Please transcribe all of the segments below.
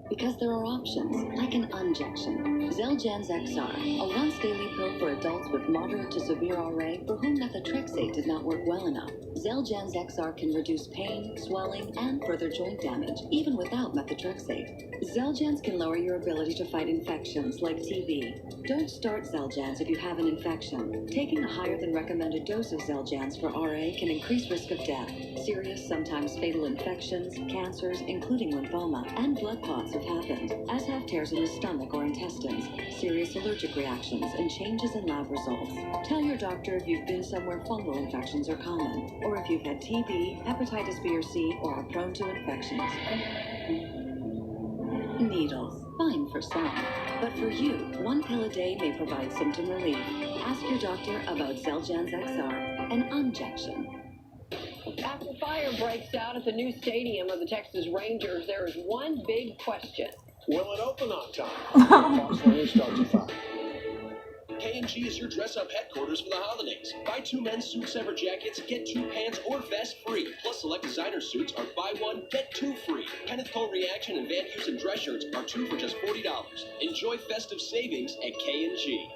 Because there are options, like an injection. Xeljanz XR, a once-daily pill for adults with moderate to severe RA for whom methotrexate did not work well enough. Xeljanz XR can reduce pain, swelling, and further joint damage, even without methotrexate. Xeljanz can lower your ability to fight infections like TB. Don't start Xeljanz if you have an infection. Taking a higher than recommended dose of Xeljanz for RA can increase risk of death. Serious, sometimes fatal infections, cancers, including lymphoma, and blood clots have happened, as have tears in the stomach or intestines, serious allergic reactions, and changes in lab results. Tell your doctor if you've been somewhere fungal infections are common, or if you've had TB, hepatitis B or C, or are prone to infections. Needles, fine for some. But for you, one pill a day may provide symptom relief. Ask your doctor about Xeljanz XR, an injection. After fire breaks out at the new stadium of the Texas Rangers, there is one big question. Will it open on time? Fox 4 News starts at 5. K&G is your dress-up headquarters for the holidays. Buy 2 men's suit saver jackets, get 2 pants or vests free. Plus, select designer suits are buy 1, get 2 free. Kenneth Cole Reaction and Van Heusen dress shirts are 2 for just $40. Enjoy festive savings at K&G.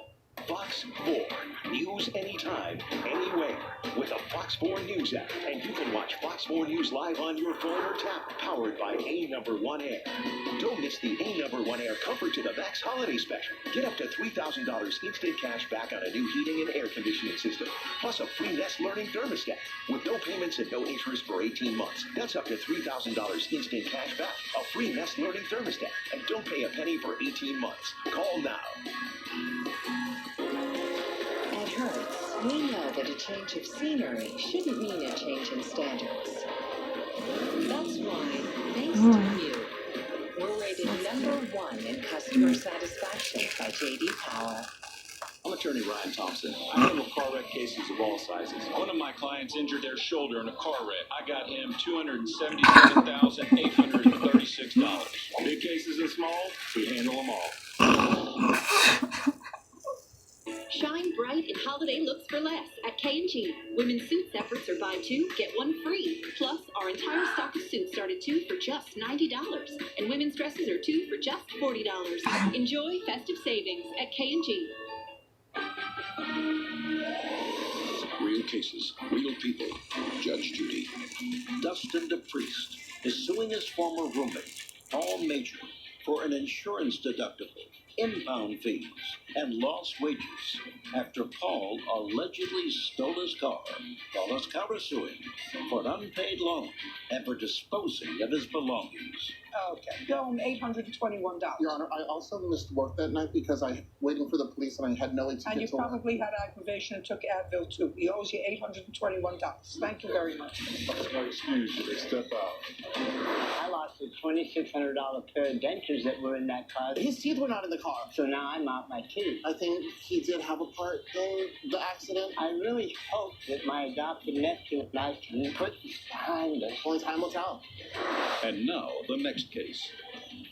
Fox 4 News anytime, anywhere, with a Fox 4 News app. And you can watch Fox 4 News live on your phone or tablet, powered by A#1 Air. Don't miss the A#1 Air Comfort to the Max holiday special. Get up to $3,000 instant cash back on a new heating and air conditioning system, plus a free Nest Learning thermostat with no payments and no interest for 18 months. That's up to $3,000 instant cash back, a free Nest Learning thermostat, and don't pay a penny for 18 months. Call now. At Hertz, we know that a change of scenery shouldn't mean a change in standards. That's why, thanks to you, we're rated #1 in customer satisfaction by J.D. Power. I'm attorney Ryan Thompson. I handle car wreck cases of all sizes. One of my clients injured their shoulder in a car wreck. I got him $277,836. Big cases and small, we handle them all. Shine bright in holiday looks for less at K&G. Women's suit separates are buy 2, get 1 free. Plus, our entire stock of suits start at 2 for just $90. And women's dresses are 2 for just $40. Enjoy festive savings at K&G. Real cases, real people. Judge Judy. Dustin DePriest is suing his former roommate, Paul Major, for an insurance deductible, impound fees, and lost wages after Paul allegedly stole his car. Paul is countersuing for an unpaid loan and for disposing of his belongings. Okay, go home $821. Your Honor, I also missed work that night because I waiting for the police and I had no way to And you get to work. probably had aggravation and took Advil too. He owes you $821. Thank you very much. Excuse me, step out. I lost a $2,600 pair of dentures that were in that car. His teeth were not in the car. So now I'm out my teeth. I think he did have a part in the accident. I really hope that my adopted nephew and I can put this behind us. Only time will tell. And now, the next case.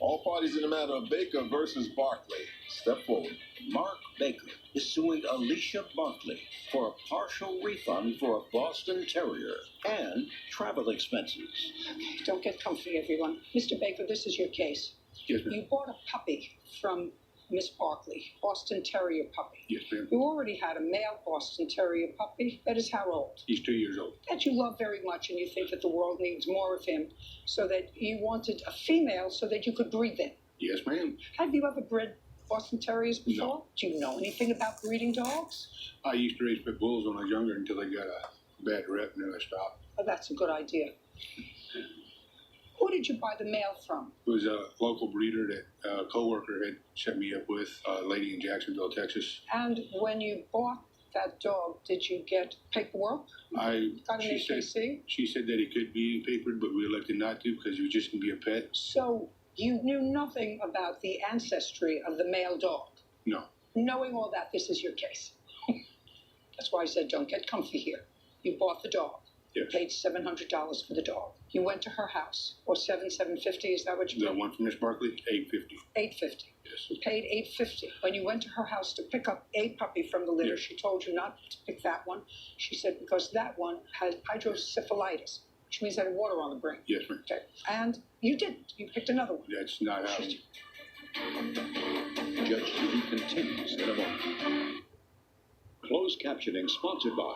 All parties in the matter of Baker versus Barkley. Step forward. Mark Baker is suing Alicia Barkley for a partial refund for a Boston Terrier and travel expenses. Okay, don't get comfy, everyone. Mr. Baker, this is your case. Yes, ma'am. You bought a puppy from Miss Barkley, Boston Terrier puppy. Yes, ma'am. You already had a male Boston Terrier puppy. That is how old? He's 2 years old. That you love very much, and you think that the world needs more of him, so that you wanted a female so that you could breed them. Yes, ma'am. Have you ever bred Boston Terriers before? No. Do you know anything about breeding dogs? I used to raise pit bulls when I was younger until they got a bad rep and then I stopped. Oh, that's a good idea. Who did you buy the male from? It was a local breeder that a co-worker had set me up with, a lady in Jacksonville, Texas. And when you bought that dog, did you get paperwork? Got an AKC? She said that it could be papered, but we elected not to because it was just going to be a pet. So you knew nothing about the ancestry of the male dog? No. Knowing all that, this is your case. That's why I said don't get comfy here. You bought the dog. Yes. You paid $700 for the dog. You went to her house, or $750, is that what you That paid? one from Miss Barkley, $850. $850. Yes. You paid $850. When you went to her house to pick up a puppy from the litter, Yes. she told you not to pick that one. She said because that one had hydrocephalitis. which means had water on the brain. Yes, ma'am. Okay. And you didn't. You picked another one. That's not how. Judge Judy continues in a moment. Closed captioning sponsored by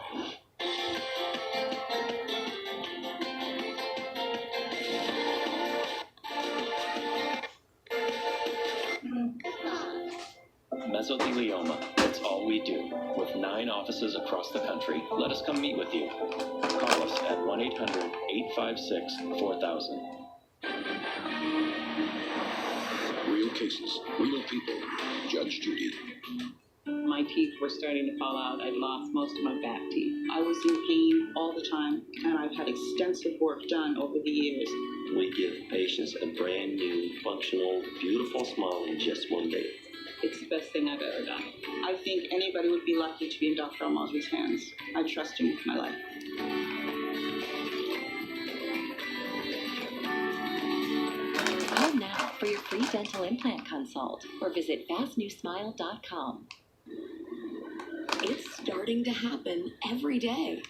Mesothelioma. That's all we do. With 9 offices across the country, let us come meet with you. Call us at 1-800-856-4000. Real cases, real people. Judge Judy. My teeth were starting to fall out. I'd lost most of my back teeth. I was in pain all the time, and I've had extensive work done over the years. We give patients a brand new, functional, beautiful smile in just one day. It's the best thing I've ever done. I think anybody would be lucky to be in Dr. Almazri's hands. I trust him with my life. Call now for your free dental implant consult or visit fastnewsmile.com. It's starting to happen every day.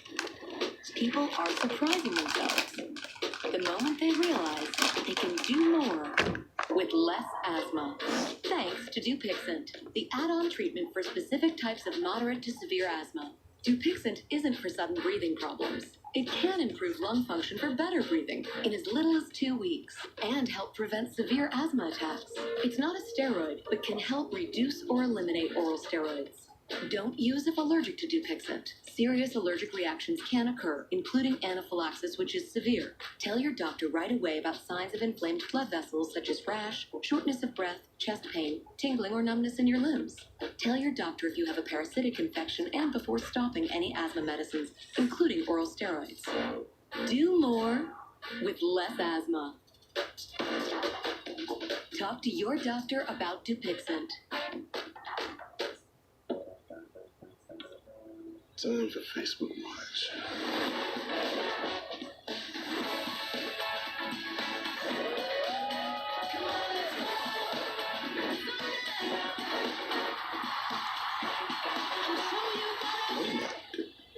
People are surprising themselves the moment they realize they can do more with less asthma. Thanks to Dupixent, the add-on treatment for specific types of moderate to severe asthma. Dupixent isn't for sudden breathing problems. It can improve lung function for better breathing in as little as 2 weeks and help prevent severe asthma attacks. It's not a steroid, but can help reduce or eliminate oral steroids. Don't use if allergic to Dupixent. Serious allergic reactions can occur, including anaphylaxis, which is severe. Tell your doctor right away about signs of inflamed blood vessels such as rash, shortness of breath, chest pain, tingling, or numbness in your limbs. Tell your doctor if you have a parasitic infection and before stopping any asthma medicines, including oral steroids. Do more with less asthma. Talk to your doctor about Dupixent. Time for Facebook Watch.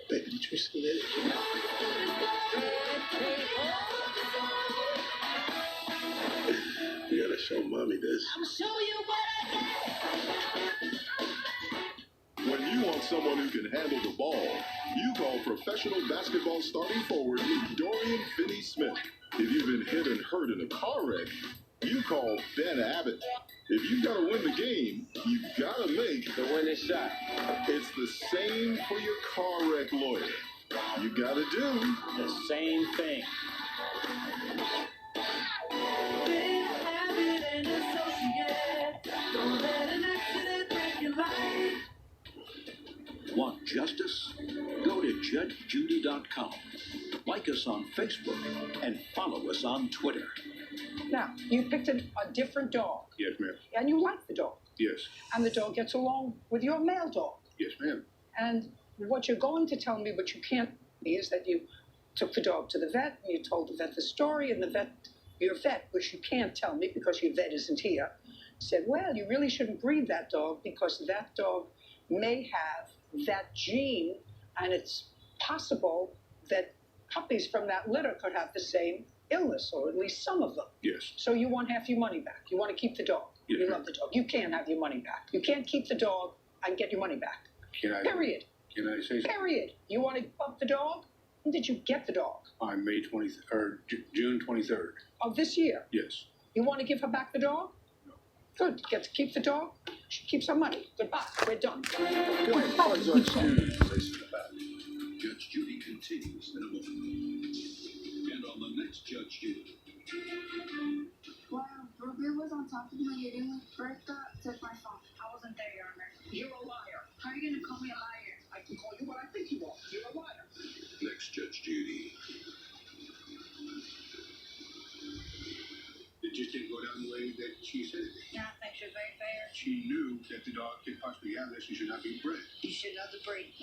Baby, did you see that? You gotta show mommy this. I'ma show you what I got. When you want someone who can handle the ball, you call professional basketball starting forward Dorian Finney-Smith. If you've been hit and hurt in a car wreck, you call Ben Abbott. If you gotta win the game, you gotta make the winning shot. It's the same for your car wreck lawyer. You gotta do the same thing. Ben Abbott and Associates. Don't let an accident break your life. Want justice? Go to JudgeJudy.com. Like us on Facebook and follow us on Twitter. Now, you picked a different dog. Yes, ma'am. And you like the dog. Yes. And the dog gets along with your male dog. Yes, ma'am. And what you're going to tell me, but you can't, is that you took the dog to the vet, and you told the vet the story, and the vet, your vet, which you can't tell me because your vet isn't here, said, well, you really shouldn't breed that dog because that dog may have that gene, and it's possible that puppies from that litter could have the same illness, or at least some of them. Yes. So you want half your money back. You want to keep the dog. Yes, You love the dog. You can't have your money back. You can't keep the dog and get your money back. Can I? Period. Can I say something? Period. You want to bump the dog? When did you get the dog? On May 20th or June 23rd. Of this year. Yes. You want to give her back the dog? No. Good. Get to keep the dog. She keeps her money. Goodbye. We're done. Goodbye, Judge Judy. Listen about it. Judge Judy continues in a moment. And on the next Judge Judy. Wow, Ruby was on top of me eating with Bertha. Took my phone. I wasn't there, Your Honor. You're a liar. How are you going to call me a liar? I can call you what I think you are. You're a liar. Next Judge Judy. It just didn't go down the way that she said it. Yeah, thanks. You're very fair. She knew that the dog could possibly have this and should not be bred. You should know the breed.